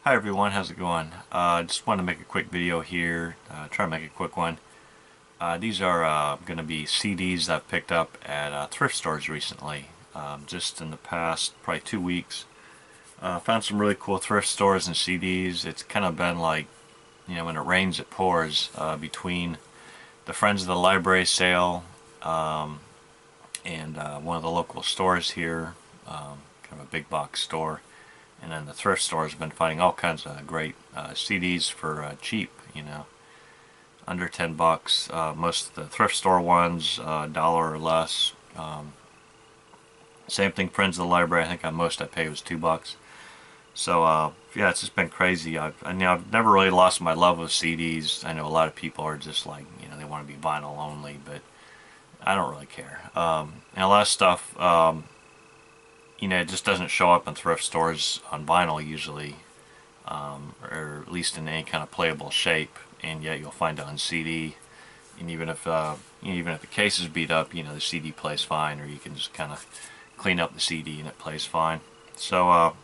Hi everyone, how's it going? Just wanted to make a quick video here, try to make a quick one. These are going to be CDs I've picked up at thrift stores recently, just in the past probably 2 weeks. Found some really cool thrift stores and CDs. It's kind of been like, when it rains it pours, between the Friends of the Library sale and one of the local stores here, kind of a big box store. And then the thrift stores have been finding all kinds of great CDs for cheap, under 10 bucks. Most of the thrift store ones, dollar or less. Same thing, Friends of the Library. I think on most I paid was 2 bucks. So yeah, it's just been crazy. I've never really lost my love of CDs. I know a lot of people are just like, they want to be vinyl only, but I don't really care. And a lot of stuff. It just doesn't show up in thrift stores on vinyl usually, or at least in any kind of playable shape, and yet you'll find it on CD. And even if the case is beat up, the CD plays fine, or you can just kind of clean up the CD and it plays fine. So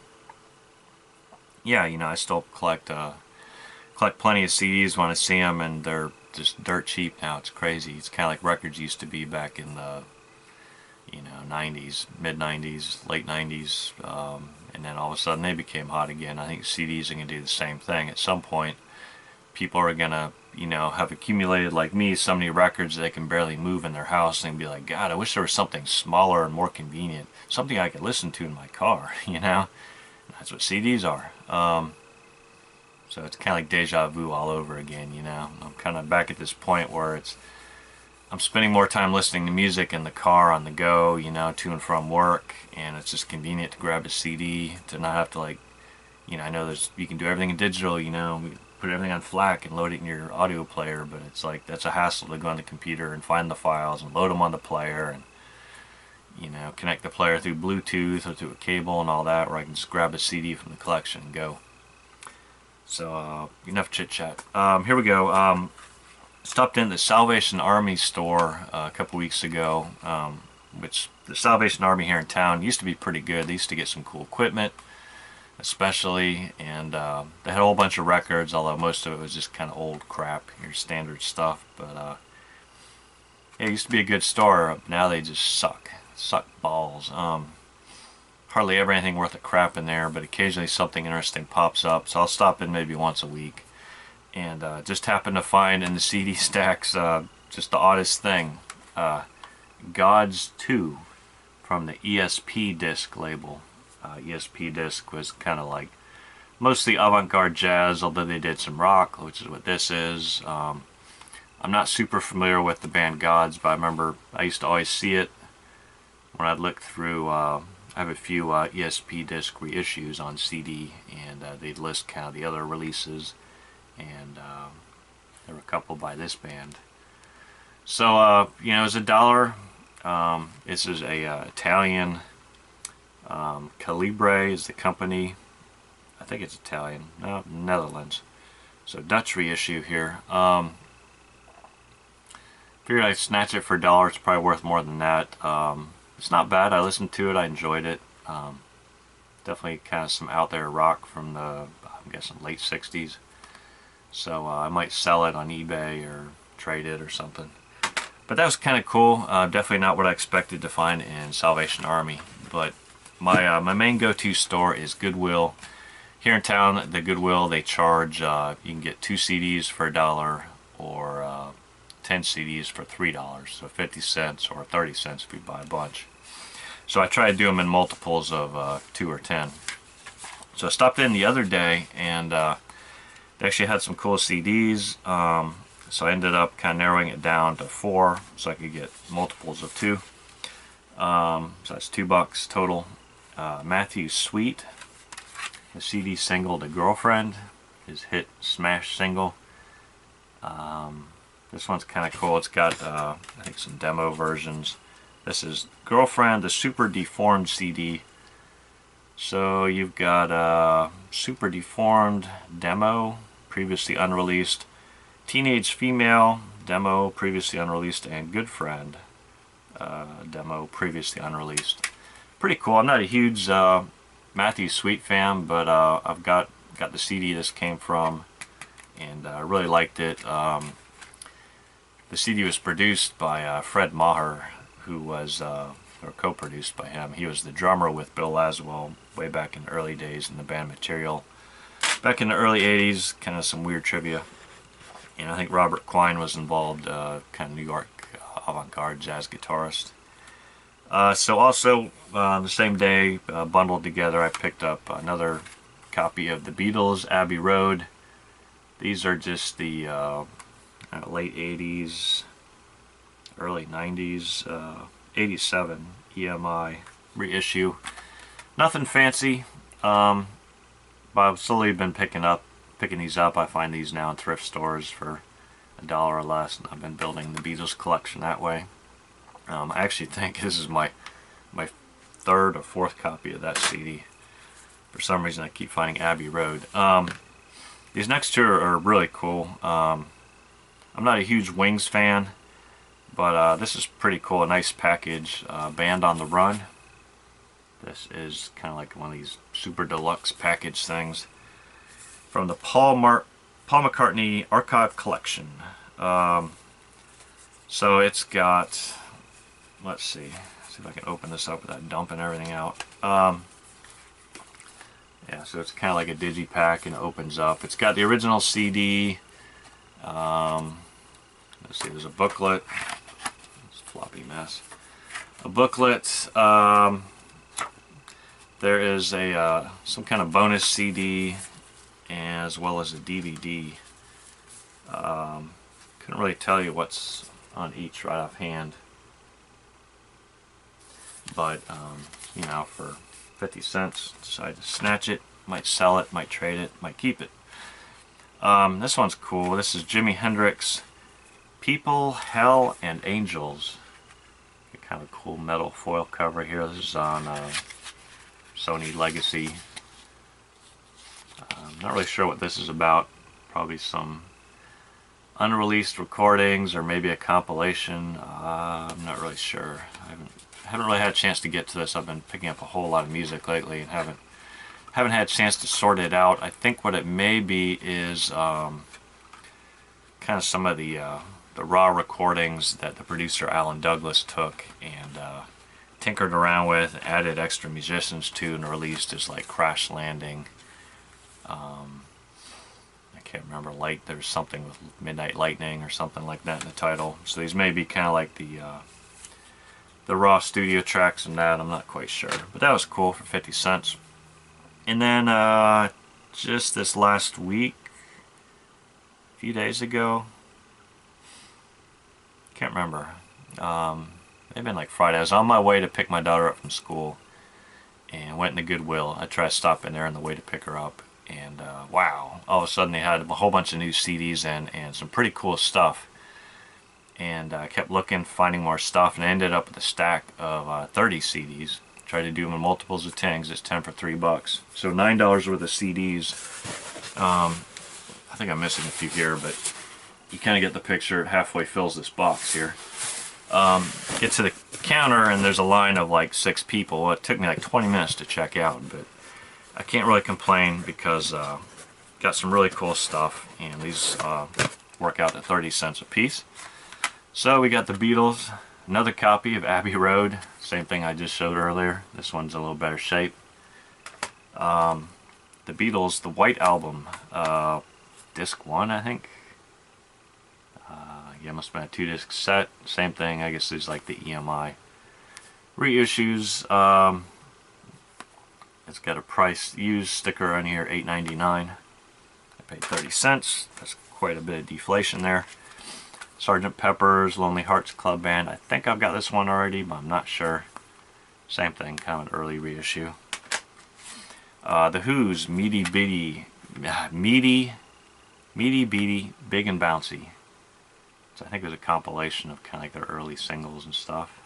yeah, I still collect plenty of CDs when I see them, and they're just dirt cheap now. It's crazy. It's kind of like records used to be back in the 90s, mid 90s, late 90s, and then all of a sudden they became hot again. I think CDs are going to do the same thing. At some point, people are going to, have accumulated, like me, so many records they can barely move in their house, and be like, God, I wish there was something smaller and more convenient, something I could listen to in my car, That's what CDs are. So it's kind of like deja vu all over again, I'm kind of back at this point where I'm spending more time listening to music in the car on the go, to and from work, and it's just convenient to grab a CD, to not have to I know you can do everything in digital, put everything on FLAC and load it in your audio player, but it's like that's a hassle to go on the computer and find the files and load them on the player and connect the player through Bluetooth or through a cable and all that, where I can just grab a CD from the collection and go. So enough chit chat. Here we go. Stopped in the Salvation Army store a couple weeks ago, which the Salvation Army here in town used to be pretty good. They used to get some cool equipment, especially, and they had a whole bunch of records, although most of it was just kind of old crap, your standard stuff. But yeah, it used to be a good store. Now they just suck balls. Hardly ever anything worth a crap in there, but occasionally something interesting pops up, so I'll stop in maybe once a week. And just happened to find in the CD stacks just the oddest thing. Gods 2 from the ESP disc label. ESP disc was kind of like mostly avant-garde jazz, although they did some rock, which is what this is. I'm not super familiar with the band Gods, but I remember I used to always see it when I'd look through. I have a few ESP disc reissues on CD, and they'd list kind of the other releases. And there were a couple by this band. So it was $1. This is a Italian. Calibre is the company. I think it's Italian. No, Netherlands. So Dutch reissue here. Figured I'd snatch it for $1. It's probably worth more than that. It's not bad. I listened to it. I enjoyed it. Definitely kind of some out there rock from the, I'm guessing, late 60s. So I might sell it on eBay or trade it or something. But that was kind of cool. Definitely not what I expected to find in Salvation Army. But my main go-to store is Goodwill. Here in town, the Goodwill, they charge, you can get 2 CDs for $1 or 10 CDs for $3. So 50 cents or 30 cents if you buy a bunch. So I try to do them in multiples of 2 or 10. So I stopped in the other day, and they actually had some cool CDs, so I ended up kind of narrowing it down to 4 so I could get multiples of 2. So that's $2 total. Matthew Sweet, the CD single to Girlfriend, his hit smash single. This one's kind of cool. It's got I think some demo versions. This is Girlfriend, the Super Deformed CD. So you've got Super Deformed demo, previously unreleased, Teenage Female demo, previously unreleased, and Good Friend demo, previously unreleased. Pretty cool. I'm not a huge Matthew Sweet fan, but I've got got the CD this came from, and I really liked it. The CD was produced by Fred Maher, who was, or co-produced by him. He was the drummer with Bill Laswell way back in the early days in the band Material. Back in the early 80s, kind of some weird trivia. And I think Robert Quine was involved, kind of New York avant-garde jazz guitarist. So also, the same day, bundled together, I picked up another copy of the Beatles, Abbey Road. These are just the late 80s, early 90s, 87 EMI reissue. Nothing fancy, but I've slowly been picking these up. I find these now in thrift stores for $1 or less, and I've been building the Beatles collection that way. I actually think this is my third or fourth copy of that CD. For some reason I keep finding Abbey Road. These next two are really cool. I'm not a huge Wings fan, but this is pretty cool. A nice package. Band on the Run. This is kind of like one of these super deluxe package things from the Paul McCartney Archive Collection. So it's got, let's see if I can open this up without dumping everything out. Yeah, so it's kind of like a digipack, and it opens up. It's got the original CD. Let's see, there's a booklet. It's a floppy mess. A booklet. There is a some kind of bonus CD, as well as a DVD. Couldn't really tell you what's on each right offhand, but you know, for 50 cents, decided to snatch it. Might sell it, might trade it, might keep it. This one's cool. This is Jimi Hendrix, People, Hell, and Angels. Kind of a cool metal foil cover here. This is on Sony Legacy. I'm not really sure what this is about. Probably some unreleased recordings, or maybe a compilation. I'm not really sure. I haven't really had a chance to get to this. I've been picking up a whole lot of music lately and haven't had a chance to sort it out. I think what it may be is kind of some of the raw recordings that the producer Alan Douglas took and tinkered around with, added extra musicians to, and released as like Crash Landing. I can't remember, there's something with Midnight Lightning or something like that in the title. So these may be kind of like the raw studio tracks and that. I'm not quite sure, but that was cool for 50 cents. And then just this last week, a few days ago, can't remember, maybe been like Friday, I was on my way to pick my daughter up from school and went into Goodwill. I tried stopping there on the way to pick her up, and wow, all of a sudden they had a whole bunch of new CDs and some pretty cool stuff. And I kept looking, finding more stuff, and I ended up with a stack of 30 CDs. Tried to do them in multiples of 10 because it's 10 for $3. So $9 worth of CDs. I think I'm missing a few here, but you kind of get the picture. It halfway fills this box here. Get to the counter and there's a line of like 6 people. It took me like 20 minutes to check out, but I can't really complain because got some really cool stuff, and these work out to 30 cents a piece. So we got the Beatles, another copy of Abbey Road, same thing I just showed earlier. This one's a little better shape. The Beatles, the White Album, disc 1, I think. Yeah, must have been a 2-disc set. Same thing, I guess there's like the EMI reissues. It's got a price used sticker on here, $8.99. I paid 30 cents. That's quite a bit of deflation there. Sgt. Pepper's Lonely Hearts Club Band. I think I've got this one already, but I'm not sure. Same thing, kind of an early reissue. The Who's Meaty Beaty, Big and Bouncy. So I think it was a compilation of kind of like their early singles and stuff.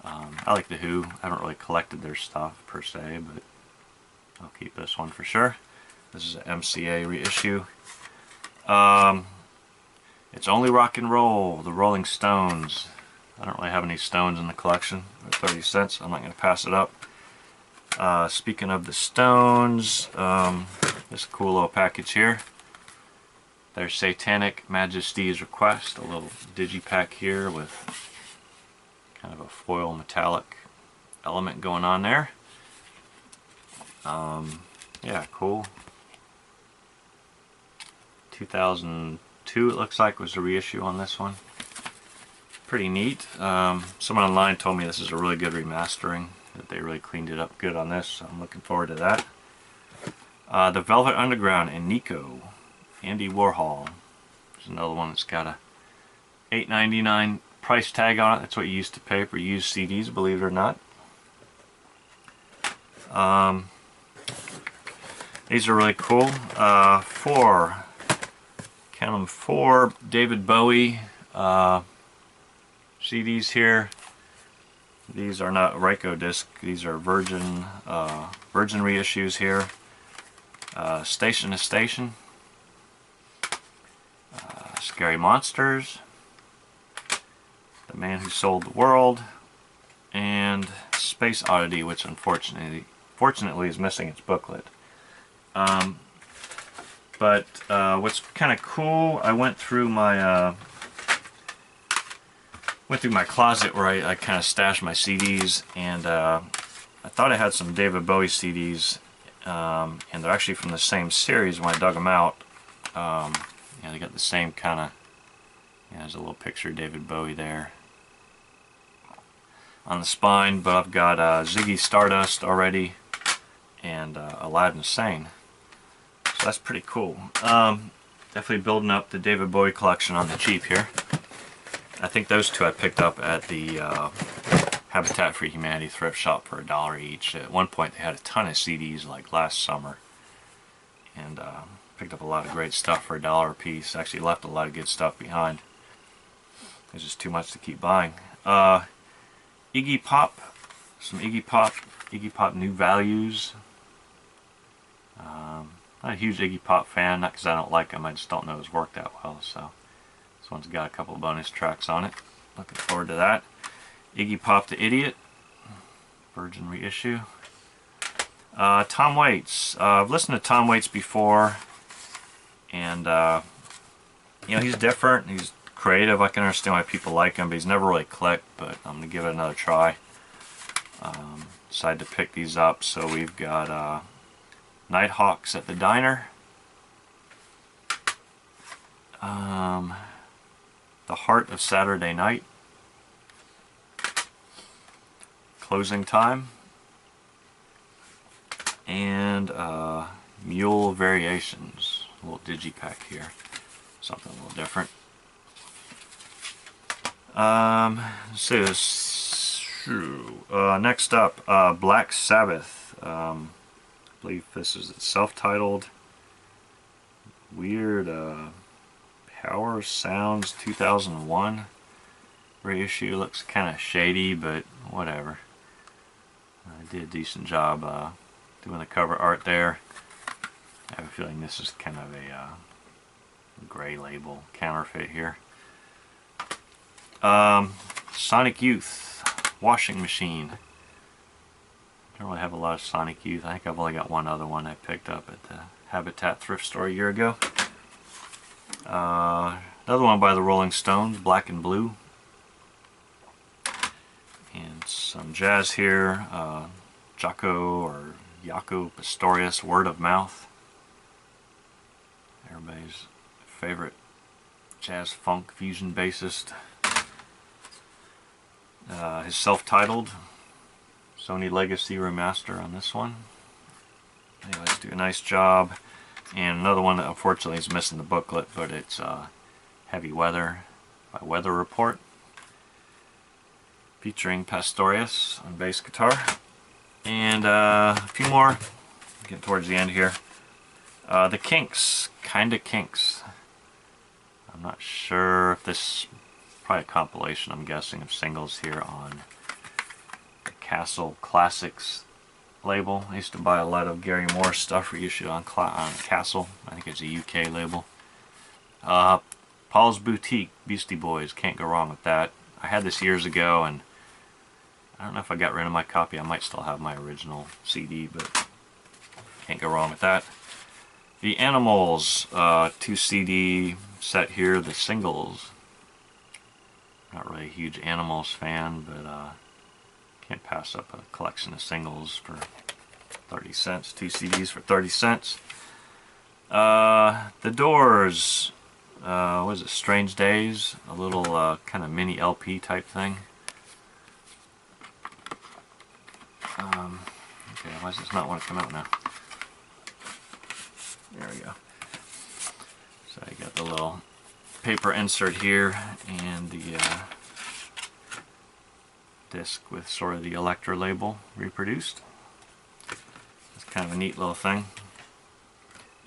I like The Who. I haven't really collected their stuff per se, but I'll keep this one for sure. This is an MCA reissue. It's Only Rock and Roll, the Rolling Stones. I don't really have any Stones in the collection. They're 30 cents. I'm not going to pass it up. Speaking of the Stones, this cool little package here. Their Satanic Majesty's Request, a little digipack here with kind of a foil metallic element going on there. Yeah, cool. 2002 it looks like was the reissue on this one. Pretty neat. Someone online told me this is a really good remastering, that they really cleaned it up good on this, so I'm looking forward to that. The Velvet Underground and Nico, Andy Warhol. There's another one that's got a $8.99 price tag on it. That's what you used to pay for used CDs, believe it or not. These are really cool. Count them, 4 David Bowie CDs here. These are not Ryko disc. These are Virgin reissues here. Station to Station. Scary Monsters. The Man Who Sold the World. And Space Oddity, which fortunately is missing its booklet. But what's kind of cool, I went through my closet where I kind of stashed my CDs, and I thought I had some David Bowie CDs, and they're actually from the same series. When I dug them out, yeah, they got the same kind of, yeah, there's a little picture of David Bowie there on the spine, but I've got Ziggy Stardust already, and Aladdin Sane. So that's pretty cool. Definitely building up the David Bowie collection on the cheap here. I think those two I picked up at the Habitat for Humanity thrift shop for $1 each. At one point they had a ton of CDs like last summer, and picked up a lot of great stuff for $1 a piece. Actually left a lot of good stuff behind. There's just too much to keep buying. Iggy Pop, some Iggy Pop New Values. Not a huge Iggy Pop fan, not because I don't like him, I just don't know his work that well. So this one's got a couple bonus tracks on it. Looking forward to that. Iggy Pop the Idiot, Virgin reissue. Tom Waits. I've listened to Tom Waits before, and you know, he's different. He's creative. I can understand why people like him, but he's never really clicked. But I'm gonna give it another try. Decided to pick these up. So we've got Nighthawks at the Diner. The Heart of Saturday Night. Closing Time. And Mule Variations. A little digipack here. Something a little different. Next up, Black Sabbath. I believe this is self-titled. Weird Power Sounds 2001 reissue. Looks kind of shady, but whatever. I did a decent job doing the cover art there. I have a feeling this is kind of a gray label counterfeit here. Sonic Youth Washing Machine. Don't really have a lot of Sonic Youth. I think I've only got one other one I picked up at the Habitat thrift store a year ago. Another one by the Rolling Stones, Black and Blue. And some jazz here. Jaco Pastorius, Word of Mouth. Everybody's favorite jazz funk fusion bassist. His self-titled Sony Legacy Remaster on this one. Anyways, do a nice job. And another one that unfortunately is missing the booklet, but it's Heavy Weather by Weather Report, featuring Pastorius on bass guitar. And a few more, getting towards the end here. The Kinks, Kinda Kinks. I'm not sure if this, probably a compilation, I'm guessing, of singles here on the Castle Classics label. I used to buy a lot of Gary Moore stuff reissued on Castle. I think it's a UK label. Paul's Boutique, Beastie Boys, can't go wrong with that. I had this years ago, and I don't know if I got rid of my copy. I might still have my original CD, but can't go wrong with that. The Animals 2 CD set here, the singles. Not really a huge Animals fan, but can't pass up a collection of singles for 30 cents. 2 CDs for 30 cents. The Doors, what is it, Strange Days? A little kind of mini LP type thing. Okay, why does this not want to come out now? There we go. So I got the little paper insert here and the disc with sort of the Electra label reproduced. It's kind of a neat little thing.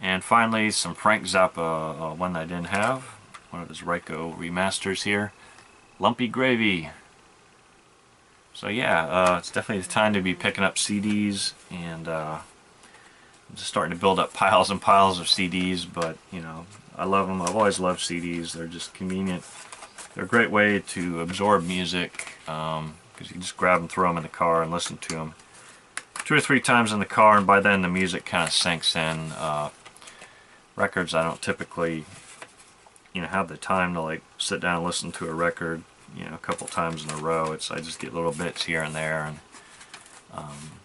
And finally, some Frank Zappa, one that I didn't have. One of his Ryko remasters here. Lumpy Gravy. So yeah, it's definitely the time to be picking up CDs, and I'm just starting to build up piles and piles of CDs, but you know, I love them. I've always loved CDs. They're just convenient. They're a great way to absorb music, because you just grab them, throw them in the car, and listen to them 2 or 3 times in the car, and by then the music kind of sinks in. Records, I don't typically, you know, have the time to like sit down and listen to a record, you know, a couple times in a row. I just get little bits here and there, and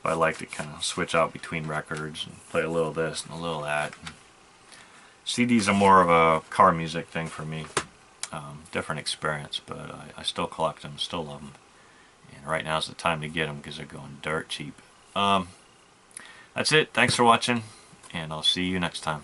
I like to kind of switch out between records and play a little of this and a little of that. CDs are more of a car music thing for me. Different experience, but I still collect them, still love them. And right now is the time to get them because they're going dirt cheap. That's it. Thanks for watching, and I'll see you next time.